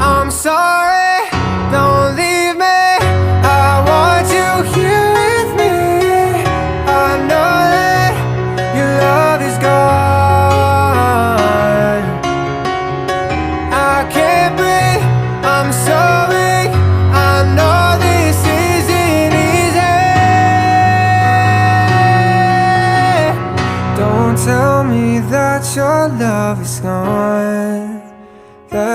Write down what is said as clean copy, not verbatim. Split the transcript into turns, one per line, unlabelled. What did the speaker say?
I'm sorry, don't leave me. I want you here with me. I know that your love is gone. I can't breathe, I'm so weak. I know this isn't easy. Don't tell me that your love is gone.